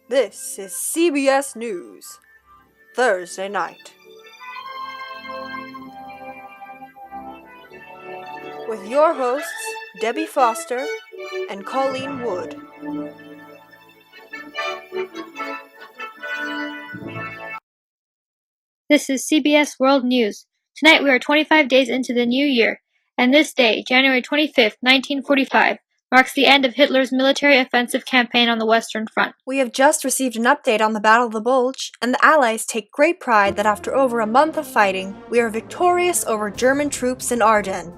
This is CBS News, Thursday night. With your hosts, Debbie Foster and Colleen Wood. This is CBS World News. Tonight we are 25 days into the new year, and this day, January 25th, 1945, marks the end of Hitler's military offensive campaign on the Western Front. We have just received an update on the Battle of the Bulge, and the Allies take great pride that after over a month of fighting, we are victorious over German troops in Ardennes.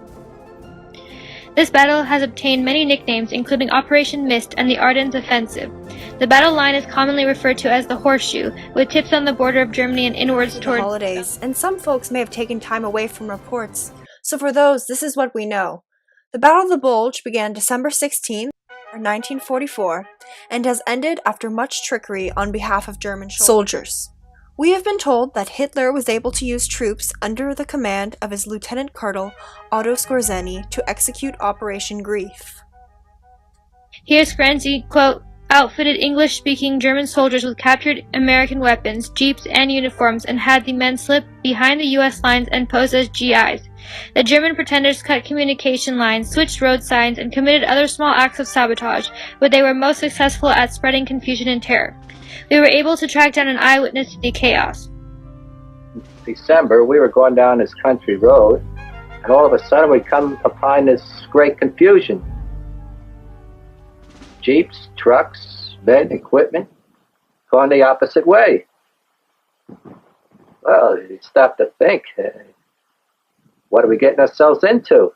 This battle has obtained many nicknames, including Operation Mist and the Ardennes Offensive. The battle line is commonly referred to as the Horseshoe, with tips on the border of Germany and inwards toward the holidays, and some folks may have taken time away from reports, so for those, this is what we know. The Battle of the Bulge began December 16, 1944, and has ended after much trickery on behalf of German soldiers. We have been told that Hitler was able to use troops under the command of his Lieutenant Colonel Otto Skorzeny to execute Operation Grief. Here Skorzeny, quote, outfitted English-speaking German soldiers with captured American weapons, jeeps, and uniforms, and had the men slip behind the U.S. lines and pose as GIs. The German pretenders cut communication lines, switched road signs, and committed other small acts of sabotage, but they were most successful at spreading confusion and terror. We were able to track down an eyewitness to the chaos. December, we were going down this country road, and all of a sudden we come upon this great confusion. Jeeps, trucks, men, equipment, going the opposite way. Well, you stop to think, what are we getting ourselves into?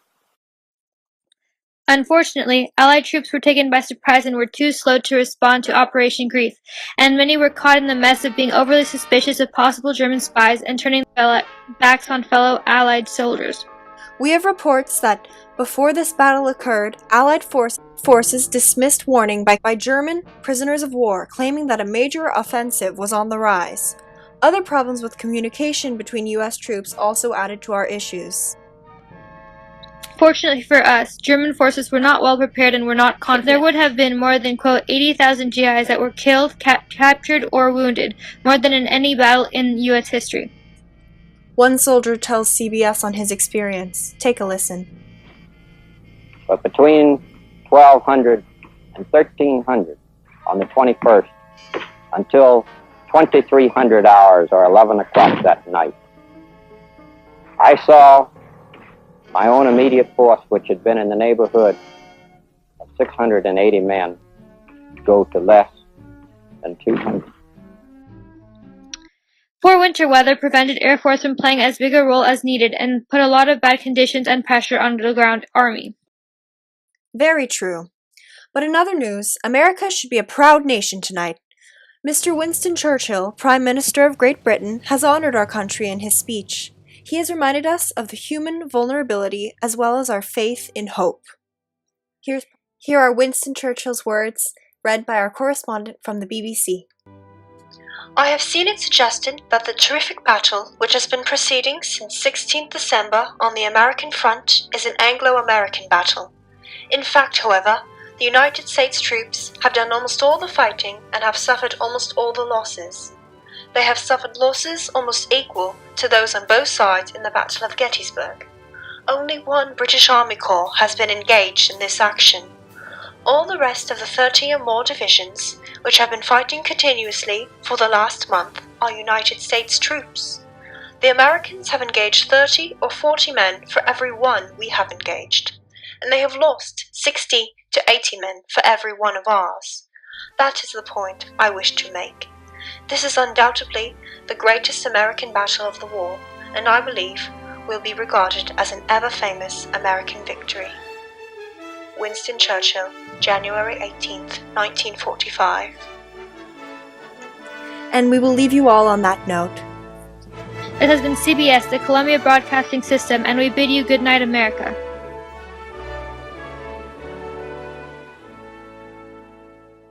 Unfortunately, Allied troops were taken by surprise and were too slow to respond to Operation Grief, and many were caught in the mess of being overly suspicious of possible German spies and turning their backs on fellow Allied soldiers. We have reports that before this battle occurred, Allied forces dismissed warning by German prisoners of war, claiming that a major offensive was on the rise. Other problems with communication between U.S. troops also added to our issues. Fortunately for us, German forces were not well prepared and were not confident. There would have been more than, quote, 80,000 GIs that were killed, captured, or wounded, more than in any battle in U.S. history. One soldier tells CBS on his experience. Take a listen. But between 1200 and 1300 on the 21st until 2300 hours or 11 o'clock that night, I saw my own immediate force, which had been in the neighborhood of 680 men, go to less than 200. Poor winter weather prevented Air Force from playing as big a role as needed and put a lot of bad conditions and pressure on the ground army. Very true. But in other news, America should be a proud nation tonight. Mr. Winston Churchill, Prime Minister of Great Britain, has honored our country in his speech. He has reminded us of the human vulnerability as well as our faith in hope. Here are Winston Churchill's words, read by our correspondent from the BBC. I have seen it suggested that the terrific battle which has been proceeding since 16th December on the American front is an Anglo-American battle. In fact, however, the United States troops have done almost all the fighting and have suffered almost all the losses. They have suffered losses almost equal to those on both sides in the Battle of Gettysburg. Only one British Army Corps has been engaged in this action. All the rest of the 30 or more divisions, which have been fighting continuously for the last month, are United States troops. The Americans have engaged 30 or 40 men for every one we have engaged, and they have lost 60 to 80 men for every one of ours. That is the point I wish to make. This is undoubtedly the greatest American battle of the war, and I believe will be regarded as an ever-famous American victory. Winston Churchill, January 18th, 1945. And we will leave you all on that note. This has been CBS, the Columbia Broadcasting System, and we bid you good night, America.